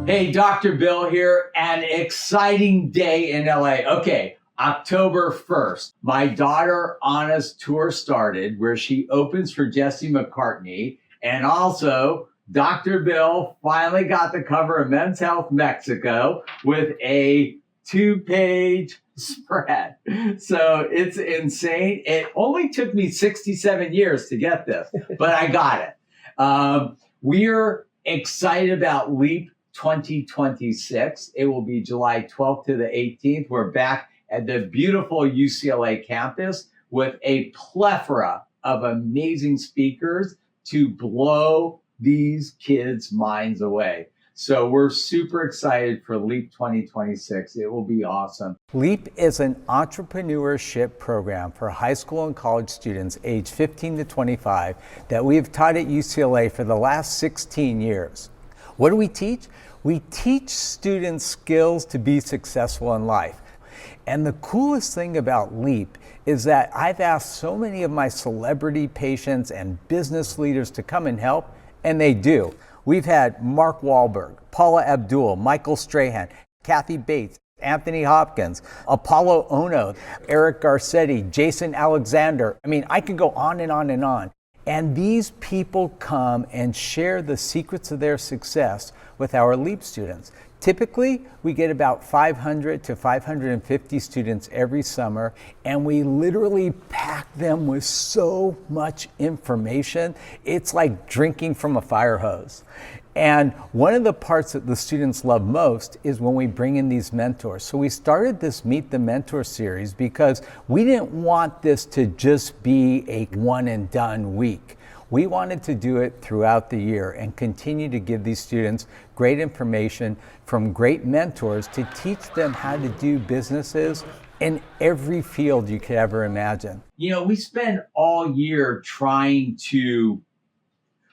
Hey, Dr. Bill here. An exciting day in LA. Okay, October 1st, my daughter Anna's tour started where she opens for Jesse McCartney. And also, Dr. Bill finally got the cover of Men's Health Mexico with a 2-page spread. So it's insane. It only took me 67 years to get this, but I got it. We're excited about LEAP 2026. It will be July 12th to the 18th. We're back at the beautiful UCLA campus with a plethora of amazing speakers to blow these kids' minds away. So we're super excited for LEAP 2026. It will be awesome. LEAP is an entrepreneurship program for high school and college students aged 15 to 25 that we have taught at UCLA for the last 16 years. What do we teach? We teach students skills to be successful in life. And the coolest thing about LEAP is that I've asked so many of my celebrity patients and business leaders to come and help, and they do. We've had Mark Wahlberg, Paula Abdul, Michael Strahan, Kathy Bates, Anthony Hopkins, Apollo Ono, Eric Garcetti, Jason Alexander. I mean, I can go on and on and on. And these people come and share the secrets of their success with our LEAP students. Typically, we get about 500 to 550 students every summer, and we literally pack them with so much information. It's like drinking from a fire hose. And one of the parts that the students love most is when we bring in these mentors. So we started this Meet the Mentor series because we didn't want this to just be a one and done week. We wanted to do it throughout the year and continue to give these students great information from great mentors to teach them how to do businesses in every field you could ever imagine. You know, we spend all year trying to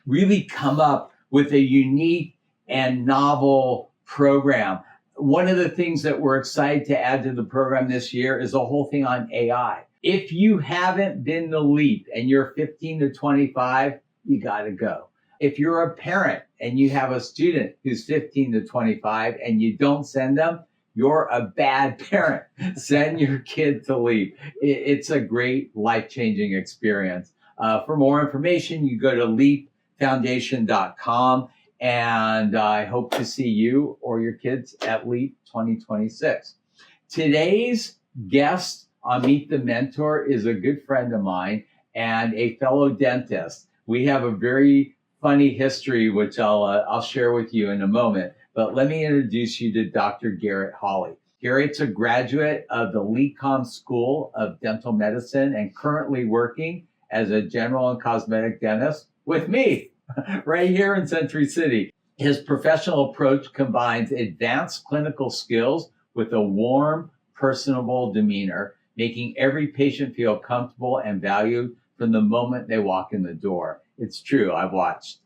really come up with a unique and novel program. One of the things that we're excited to add to the program this year is a whole thing on AI. If you haven't been to LEAP and you're 15 to 25, you gotta go. If you're a parent and you have a student who's 15 to 25 and you don't send them, you're a bad parent. Send your kid to LEAP. It's a great life-changing experience. For more information, you go to leapfoundation.com, and I hope to see you or your kids at LEAP 2026. Today's guest on Meet the Mentor is a good friend of mine and a fellow dentist. We have a very funny history, which I'll share with you in a moment. But let me introduce you to Dr. Garrett Hawley. Garrett's a graduate of the LECOM School of Dental Medicine and currently working as a general and cosmetic dentist with me right here in Century City. His professional approach combines advanced clinical skills with a warm, personable demeanor, making every patient feel comfortable and valued from the moment they walk in the door. It's true, I've watched.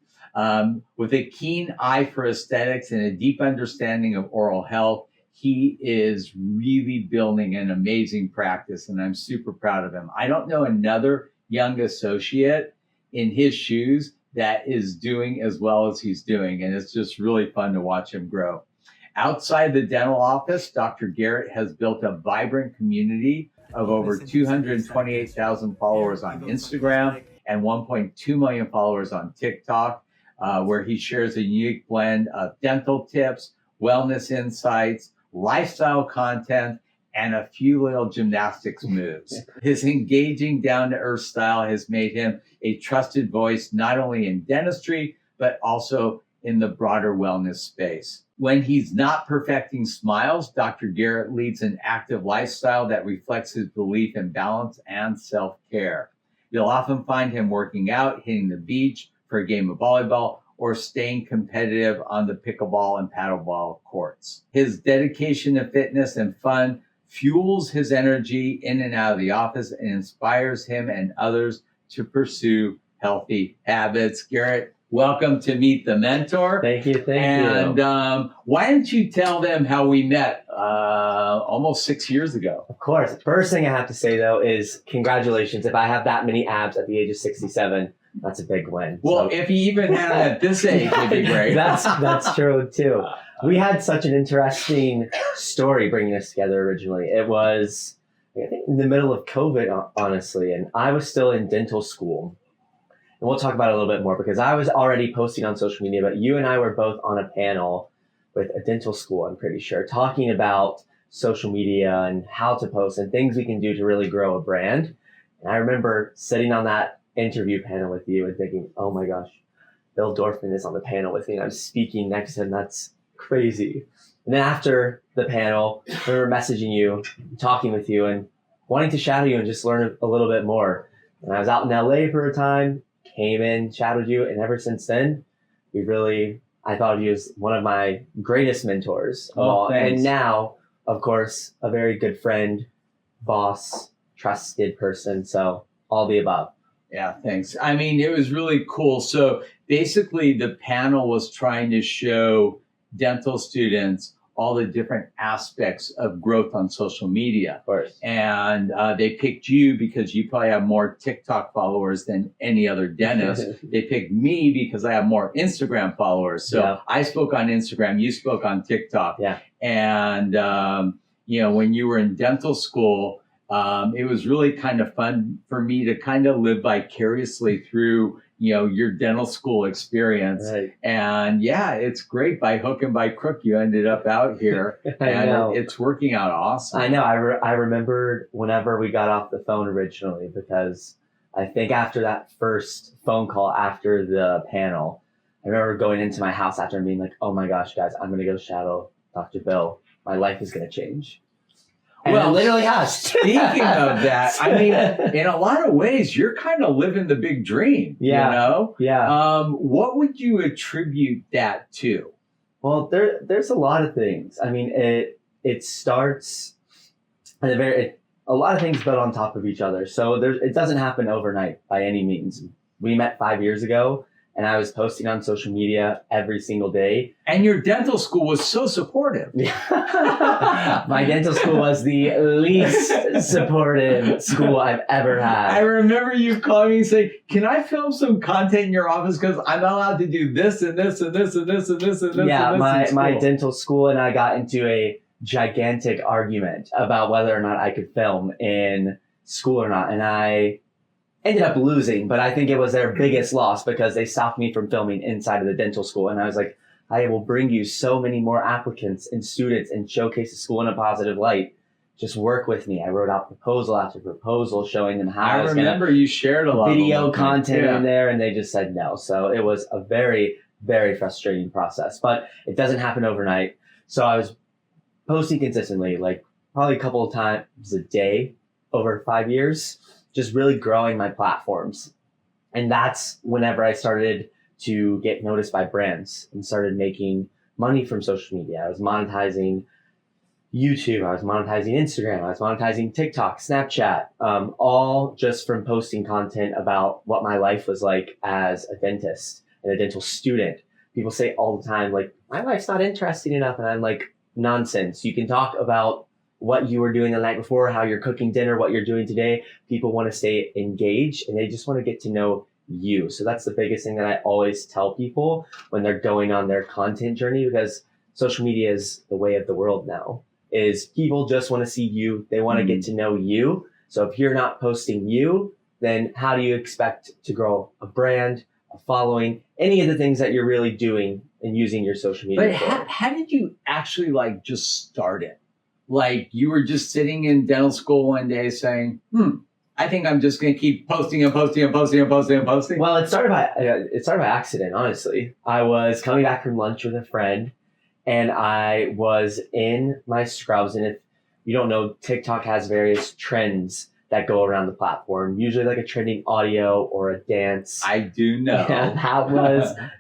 With a keen eye for aesthetics and a deep understanding of oral health, he is really building an amazing practice, and I'm super proud of him. I don't know another young associate in his shoes that is doing as well as he's doing, and it's just really fun to watch him grow. Outside the dental office, Dr. Garrett has built a vibrant community of over 228,000 followers on Instagram and 1.2 million followers on TikTok, where he shares a unique blend of dental tips, wellness insights, lifestyle content, and a few little gymnastics moves. His engaging, down-to-earth style has made him a trusted voice, not only in dentistry, but also in the broader wellness space. When he's not perfecting smiles, Dr. Garrett leads an active lifestyle that reflects his belief in balance and self-care. You'll often find him working out, hitting the beach for a game of volleyball, or staying competitive on the pickleball and paddleball courts. His dedication to fitness and fun fuels his energy in and out of the office and inspires him and others to pursue healthy habits. Garrett, welcome to Meet the Mentor. Thank you. And why don't you tell them how we met almost 6 years ago? Of course. First thing I have to say, though, is congratulations. If I have that many abs at the age of 67, that's a big win. Well, if you even had it at this age, it'd be great. That's true, too. We had such an interesting story bringing us together originally. It was, I think, in the middle of COVID, honestly, and I was still in dental school. And we'll talk about it a little bit more because I was already posting on social media, but you and I were both on a panel with a dental school, I'm pretty sure, talking about social media and how to post and things we can do to really grow a brand. And I remember sitting on that interview panel with you and thinking, oh my gosh, Bill Dorfman is on the panel with me and I'm speaking next to him. That's crazy. And then after the panel, I remember messaging you, talking with you and wanting to shadow you and just learn a little bit more. And I was out in LA for a time, came in, shadowed you. And ever since then, I thought of you as one of my greatest mentors of all. Thanks. And now, of course, a very good friend, boss, trusted person. So all the above. Yeah, thanks. I mean, it was really cool. So basically the panel was trying to show dental students all the different aspects of growth on social media. Of course. And they picked you because you probably have more TikTok followers than any other dentist. They picked me because I have more Instagram followers. So Yeah. I spoke on Instagram, you spoke on TikTok. Yeah. And, when you were in dental school, it was really kind of fun for me to kind of live vicariously through, your dental school experience. Right. And yeah, it's great. By hook and by crook, you ended up out here I know. and it's working out awesome. I know. I remembered whenever we got off the phone originally, because I think after that first phone call after the panel, I remember going into my house after and being like, oh my gosh, guys, I'm going to go shadow Dr. Bill. My life is going to change. And Well, it literally has. Speaking of that, I mean, in a lot of ways, you're kind of living the big dream, Yeah. Yeah. What would you attribute that to? Well, there's a lot of things. I mean, it starts at a lot of things built on top of each other. So it doesn't happen overnight by any means. We met 5 years ago, and I was posting on social media every single day. And your dental school was so supportive. My dental school was the least supportive school I've ever I had. remember you calling me and saying, can I film some content in your office? Because I'm not allowed to do this and this and this and this and this and this. Yeah, and this in my school." dental school and I got into a gigantic argument about whether or not I could film in school or not. And I ended up losing, but I think it was their biggest loss because they stopped me from filming inside of the dental school. And I was like, I will bring you so many more applicants and students and showcase the school in a positive light. Just work with me. I wrote out proposal after proposal showing them how I was remember you shared a lot video of content Yeah. in there, and they just said no. So it was a very, very frustrating process, but it doesn't happen overnight. So I was posting consistently, like probably a couple of times a day over 5 years, just really growing my platforms. And that's whenever I started to get noticed by brands and started making money from social media. I was monetizing YouTube, I was monetizing Instagram, I was monetizing TikTok, Snapchat, all just from posting content about what my life was like as a dentist and a dental student. People say all the time, like, my life's not interesting enough. And I'm like, nonsense. You can talk about what you were doing the night before, how you're cooking dinner, what you're doing today. People want to stay engaged and they just want to get to know you. So that's the biggest thing that I always tell people when they're going on their content journey, because social media is the way of the world now. Is people just want to see you. They want to get to know you. So if you're not posting you, then how do you expect to grow a brand, a following, any of the things that you're really doing and using your social media But for? how did you actually just start it? Like you were just sitting in dental school one day saying, I think I'm just going to keep posting and posting and posting and posting and posting. Well, it started by accident, honestly. I was coming back from lunch with a friend and I was in my scrubs. And if you don't know, TikTok has various trends that go around the platform, usually like a trending audio or a dance. I do know. Yeah,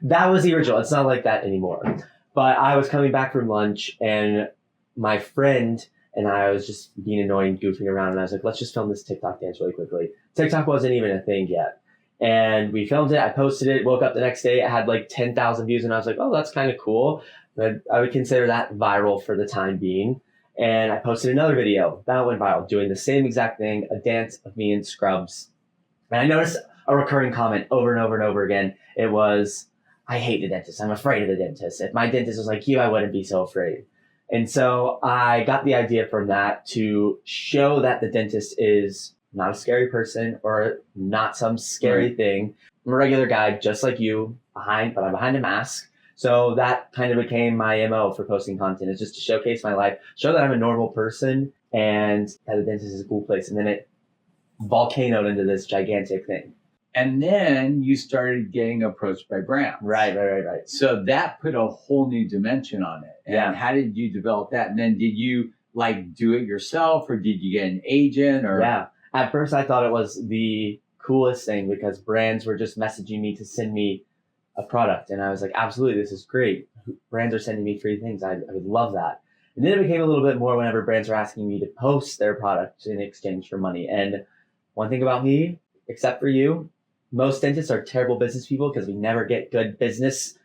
that was the original. It's not like that anymore. But I was coming back from lunch and my friend and I was just being annoying, goofing around. And I was like, let's just film this TikTok dance really quickly. TikTok wasn't even a thing yet. And we filmed it. I posted it, woke up the next day. It had like 10,000 views. And I was like, oh, that's kind of cool. But I would consider that viral for the time being. And I posted another video that went viral doing the same exact thing, a dance of me in scrubs. And I noticed a recurring comment over and over and over again. It was, I hate the dentist. I'm afraid of the dentist. If my dentist was like you, I wouldn't be so afraid. And so I got the idea from that to show that the dentist is not a scary person or not some scary thing. I'm a regular guy, just like you, but I'm behind a mask. So that kind of became my MO for posting content, is just to showcase my life, show that I'm a normal person and that the dentist is a cool place. And then it volcanoed into this gigantic thing. And then you started getting approached by brands. Right. So that put a whole new dimension on it. And Yeah. how did you develop that? And then did you like do it yourself, or did you get an agent? Or Yeah. At first I thought it was the coolest thing because brands were just messaging me to send me a product. And I was like, absolutely, this is great. Brands are sending me free things. I would love that. And then it became a little bit more whenever brands were asking me to post their product in exchange for money. And one thing about me, except for you, most dentists are terrible business people because we never get good business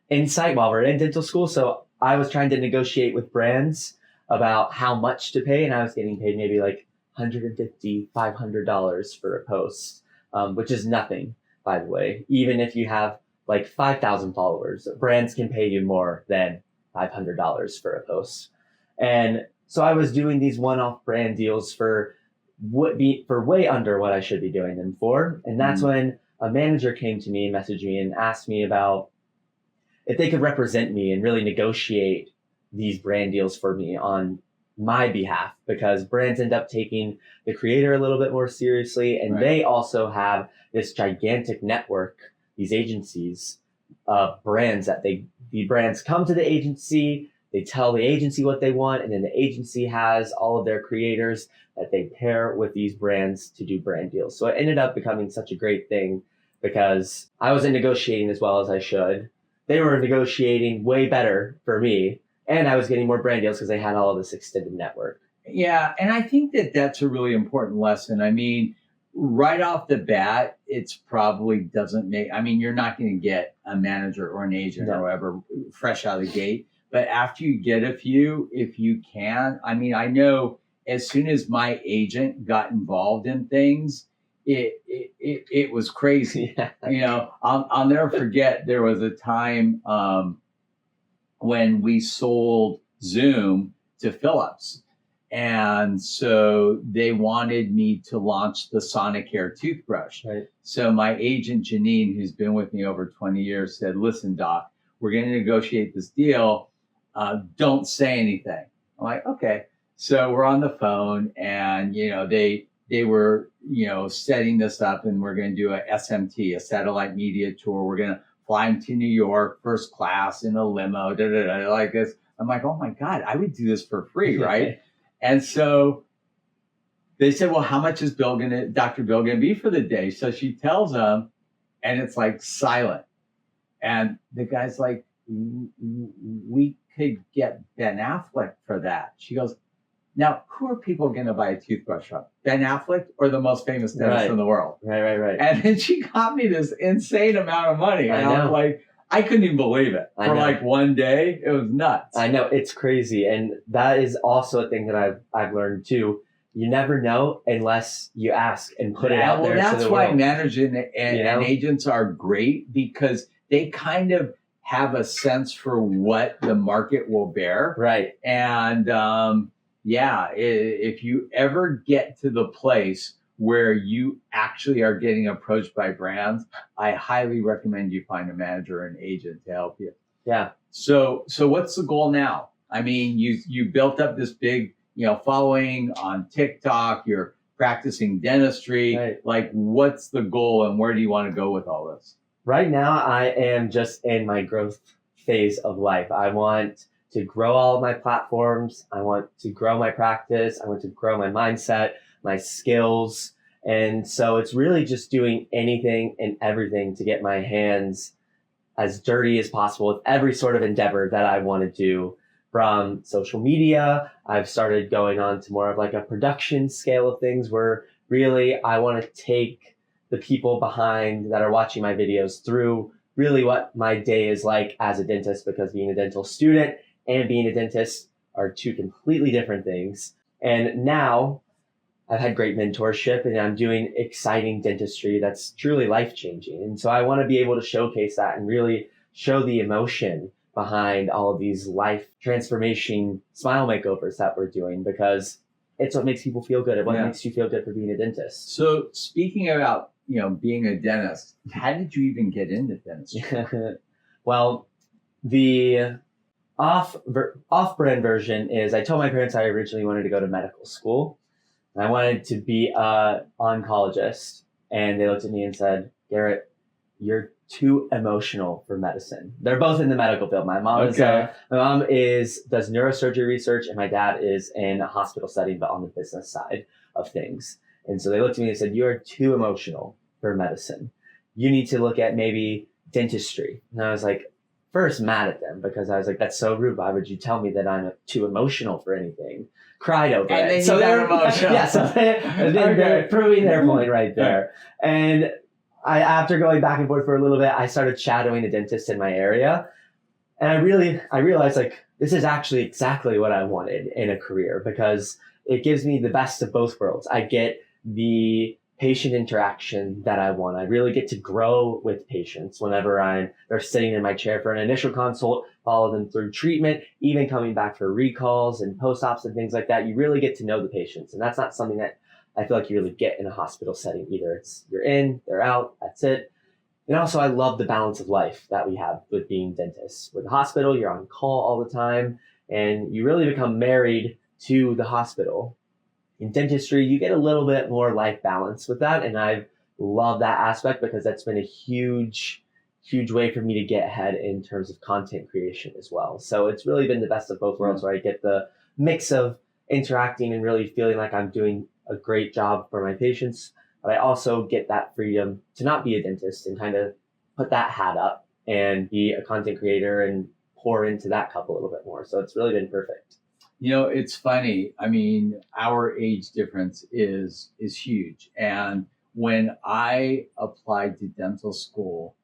insight while we're in dental school. So I was trying to negotiate with brands about how much to pay, and I was getting paid maybe like $150, $500 for a post, which is nothing, by the way. Even if you have like 5,000 followers, brands can pay you more than $500 for a post. And so I was doing these one-off brand deals for way under what I should be doing them for. And that's when a manager came to me and messaged me and asked me about if they could represent me and really negotiate these brand deals for me on my behalf, because brands end up taking the creator a little bit more seriously. And they also have this gigantic network, these agencies of brands that the brands come to the agency, they tell the agency what they want, and then the agency has all of their creators that they pair with these brands to do brand deals. So it ended up becoming such a great thing because I wasn't negotiating as well as I should. They were negotiating way better for me, and I was getting more brand deals because they had all of this extended network. Yeah, and I think that that's a really important lesson. I mean, right off the bat, it's probably doesn't make, I mean, you're not going to get a manager or an agent or whatever fresh out of the gate. But after you get a few, if you can, I mean, I know as soon as my agent got involved in things, it was crazy. Yeah. You know, I'll never forget, there was a time when we sold Zoom to Philips. And so they wanted me to launch the Sonicare toothbrush. Right. So my agent, Janine, who's been with me over 20 years, said, listen, Doc, we're going to negotiate this deal. Don't say anything. I'm like, okay. So we're on the phone and, you know, they were, you know, setting this up, and we're going to do a SMT, a satellite media tour. We're going to fly them to New York, first class in a limo, like this. I'm like, oh my God, I would do this for free, right? And so they said, well, how much is Dr. Bill going to be for the day? So she tells them, and it's like silent. And the guy's like, we could get Ben Affleck for that. She goes, now, who are people going to buy a toothbrush from? Ben Affleck or the most famous dentist in the world? Right. And then she got me this insane amount of money. And I was like, I couldn't even believe it. For like one day, it was nuts. I know, it's crazy. And that is also a thing that I've learned too. You never know unless you ask and put it out there. Well, that's why world. managers and agents are great, because they kind of have a sense for what the market will bear. Right. And if you ever get to the place where you actually are getting approached by brands, I highly recommend you find a manager or an agent to help you. Yeah. So what's the goal now? I mean, you built up this big, you know, following on TikTok. You're practicing dentistry. Right. Like, what's the goal, and where do you want to go with all this? Right now, I am just in my growth phase of life. I want to grow all of my platforms. I want to grow my practice. I want to grow my mindset, my skills. And so it's really just doing anything and everything to get my hands as dirty as possible with every sort of endeavor that I want to do. From social media, I've started going on to more of like a production scale of things where really I want to take the people behind that are watching my videos through really what my day is like as a dentist, because being a dental student and being a dentist are two completely different things. And now I've had great mentorship and I'm doing exciting dentistry that's truly life-changing. And so I want to be able to showcase that and really show the emotion behind all of these life transformation smile makeovers that we're doing, because it's what makes people feel good. And what makes you feel good for being a dentist. So speaking about, being a dentist, how did you even get into dentistry? Well, the off-brand version is I told my parents I originally wanted to go to medical school. And I wanted to be an oncologist. And they looked at me and said, Garrett, you're too emotional for medicine. They're both in the medical field. My mom does neurosurgery research, and my dad is in a hospital setting, but on the business side of things. And so they looked at me and said, you're too emotional for medicine. You need to look at maybe dentistry. And I was like, first mad at them, because I was like, that's so rude. Why would you tell me that I'm too emotional for anything? Cried over and it. Then so they're emotional. Yeah, so they're proving their point right there. And after going back and forth for a little bit, I started shadowing a dentist in my area. And I realized like, this is actually exactly what I wanted in a career, because it gives me the best of both worlds. I get the patient interaction that I want. I really get to grow with patients whenever they're sitting in my chair for an initial consult, follow them through treatment, even coming back for recalls and post-ops and things like that. You really get to know the patients. And that's not something that I feel like you really get in a hospital setting either. It's you're in, they're out, that's it. And also I love the balance of life that we have with being dentists. With the hospital, you're on call all the time, and you really become married to the hospital. In dentistry, you get a little bit more life balance with that. And I love that aspect, because that's been a huge way for me to get ahead in terms of content creation as well. So it's really been the best of both worlds, where I get the mix of interacting and really feeling like I'm doing a great job for my patients, but I also get that freedom to not be a dentist and kind of put that hat up and be a content creator and pour into that cup a little bit more. So it's really been perfect. It's funny. I mean, our age difference is huge. And when I applied to dental school,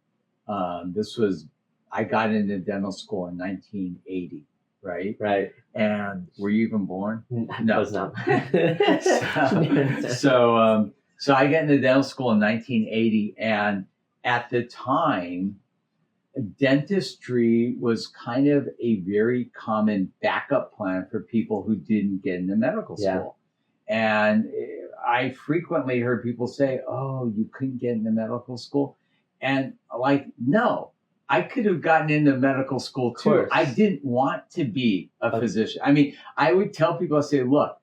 I got into dental school in 1980, right? Right. And were you even born? No. I was not. So I got into dental school in 1980, and at the time, dentistry was kind of a very common backup plan for people who didn't get into medical school. Yeah. And I frequently heard people say, oh, you couldn't get into medical school. And like, no, I could have gotten into medical school too. I didn't want to be a physician. I mean, I would tell people, I say, look,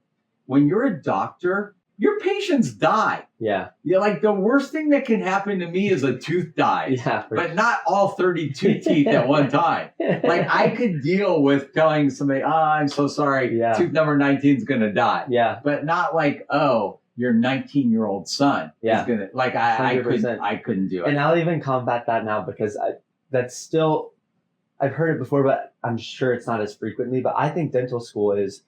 when you're a doctor, your patients die. Yeah. You're like, the worst thing that can happen to me is a tooth dies. Yeah, but not all 32 teeth at one time. Like, I could deal with telling somebody, oh, I'm so sorry, tooth number 19 is going to die. Yeah. But not like, oh, your 19-year-old son is going to, like, I couldn't do it. And I'll even combat that now, because I've heard it before, but I'm sure it's not as frequently, but I think dental school is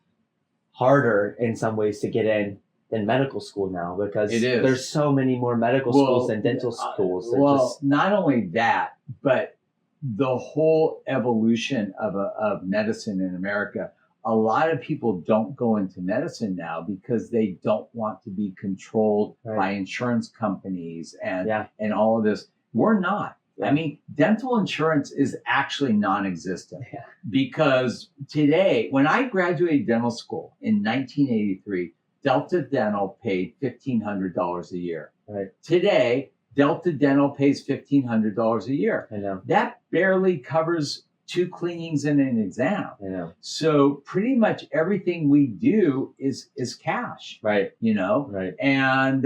harder in some ways to get in than medical school now, because there's so many more medical schools than dental schools. Not only that, but the whole evolution of medicine in America. A lot of people don't go into medicine now because they don't want to be controlled by insurance companies and all of this. We're not. Yeah. I mean, dental insurance is actually non-existent because today, when I graduated dental school in 1983, Delta Dental paid $1,500 a year. Right. Today, Delta Dental pays $1,500 a year. I know. That barely covers 2 cleanings and an exam. I know. So pretty much everything we do is cash. Right. Right. And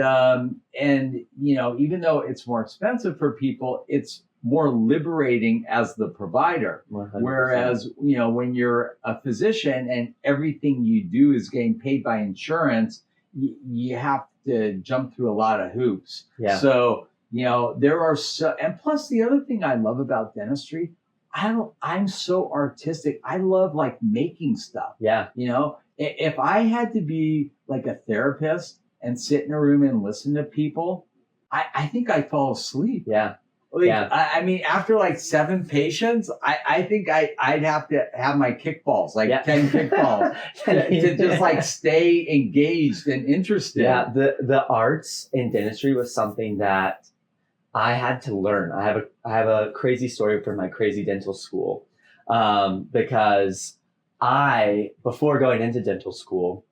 even though it's more expensive for people, it's more liberating as the provider. 100%. Whereas, when you're a physician and everything you do is getting paid by insurance, you have to jump through a lot of hoops. Yeah. So, there are and plus the other thing I love about dentistry, I'm so artistic. I love like making stuff. Yeah. If I had to be like a therapist and sit in a room and listen to people, I think I'd fall asleep. Yeah. I mean, after like 7 patients, I think I'd have to have my kickballs, like 10 kickballs, to just like stay engaged and interested. Yeah, the arts in dentistry was something that I had to learn. I have a crazy story from my crazy dental school, because before going into dental school,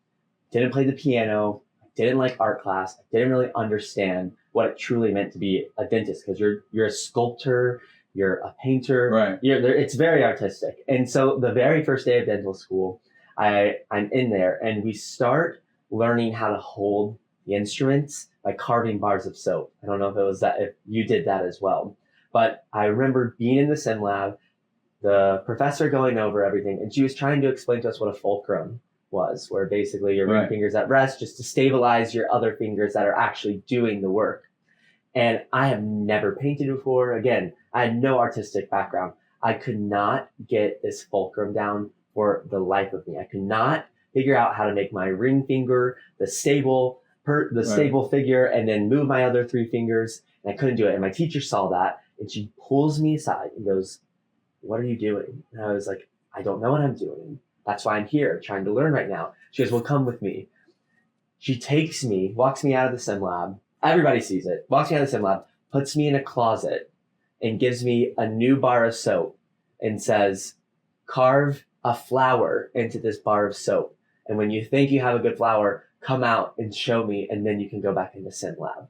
didn't play the piano, didn't like art class, didn't really understand what it truly meant to be a dentist, because you're a sculptor, you're a painter, Right. It's very artistic. And so the very first day of dental school, I'm in there and we start learning how to hold the instruments by carving bars of soap. I don't know if you did that as well, but I remember being in the sim lab, the professor going over everything, and she was trying to explain to us what a fulcrum was, where basically your ring finger's at rest just to stabilize your other fingers that are actually doing the work. And I have never painted before. Again, I had no artistic background. I could not get this fulcrum down for the life of me. I could not figure out how to make my ring finger the stable figure and then move my other three fingers. And I couldn't do it. And my teacher saw that and she pulls me aside and goes, "What are you doing?" And I was like, "I don't know what I'm doing. That's why I'm here trying to learn right now." She goes, "Well, come with me." She takes me, walks me out of the sim lab. Everybody sees it. Walks me out of the sim lab, puts me in a closet and gives me a new bar of soap and says, "Carve a flower into this bar of soap. And when you think you have a good flower, come out and show me, and then you can go back in the sim lab."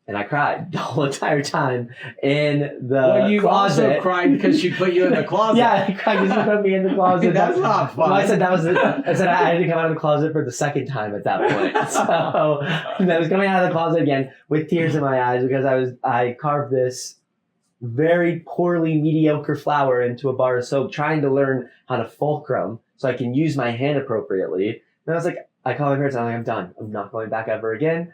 And I cried the whole entire time in the Well, you closet. also cried because she put you in the closet. Yeah, I cried because she put me in the closet. That's not fun. Well, I said I had to come out of the closet for the second time at that point. So I was coming out of the closet again with tears in my eyes because I carved this very poorly mediocre flower into a bar of soap, trying to learn how to fulcrum so I can use my hand appropriately. And I was like, I called my parents and I'm like, "I'm done. I'm not going back ever again.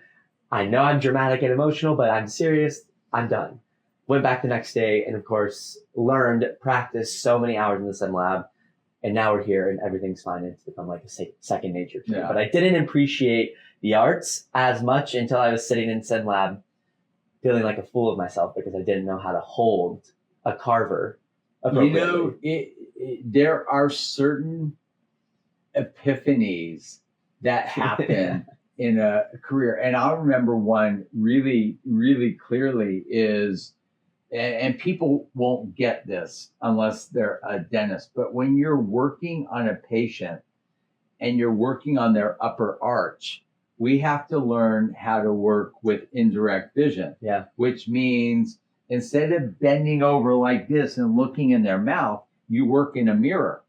I know I'm dramatic and emotional, but I'm serious. I'm done." Went back the next day and, of course, practiced so many hours in the sim lab. And now we're here and everything's fine. It's become like a second nature to me. Yeah. But I didn't appreciate the arts as much until I was sitting in sim lab feeling like a fool of myself because I didn't know how to hold a carver appropriately. There are certain epiphanies that happen in a career. And I remember one really, really clearly is, and people won't get this unless they're a dentist, but when you're working on a patient and you're working on their upper arch, we have to learn how to work with indirect vision. Yeah. Which means instead of bending over like this and looking in their mouth, you work in a mirror.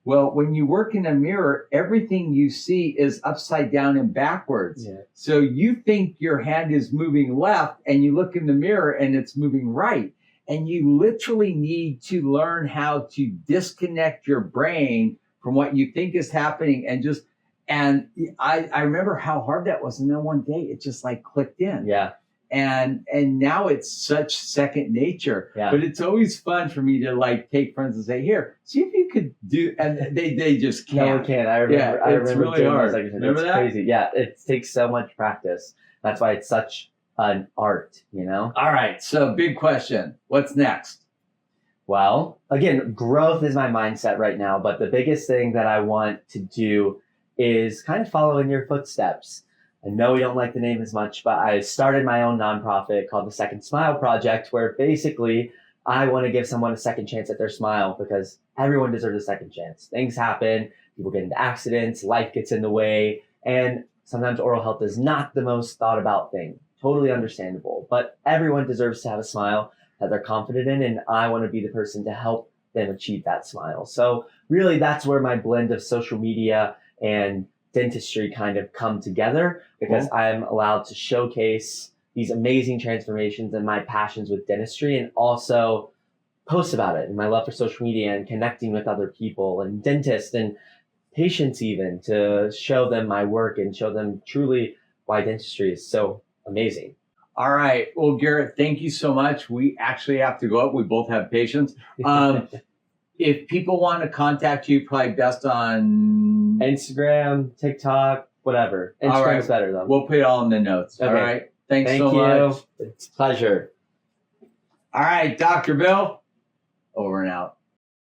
Well, when you work in a mirror, everything you see is upside down and backwards. Yeah. So you think your hand is moving left and you look in the mirror and it's moving right. And you literally need to learn how to disconnect your brain from what you think is happening and I remember how hard that was. And then one day it just like clicked in. Yeah. And now it's such second nature. Yeah. But it's always fun for me to like take friends and say, "Here, see if you could do," and they just can't. No, we can't. I remember. It's really hard. Remember that? Crazy. Yeah, it takes so much practice. That's why it's such an art, you know? All right. So big question. What's next? Well, again, growth is my mindset right now, but the biggest thing that I want to do is kind of follow in your footsteps. I know we don't like the name as much, but I started my own nonprofit called the Second Smile Project, where basically I want to give someone a second chance at their smile because everyone deserves a second chance. Things happen, people get into accidents, life gets in the way, and sometimes oral health is not the most thought about thing. Totally understandable, but everyone deserves to have a smile that they're confident in, and I want to be the person to help them achieve that smile. So really that's where my blend of social media and dentistry kind of come together because I'm allowed to showcase these amazing transformations and my passions with dentistry and also post about it and my love for social media and connecting with other people and dentists and patients even to show them my work and show them truly why dentistry is so amazing. All right. Well, Garrett, thank you so much. We actually have to go up. We both have patients. If people want to contact you, probably best on Instagram, TikTok, whatever. Instagram's better though. We'll put it all in the notes. Okay. All right. Thank you so much. It's a pleasure. All right, Dr. Bill, over and out.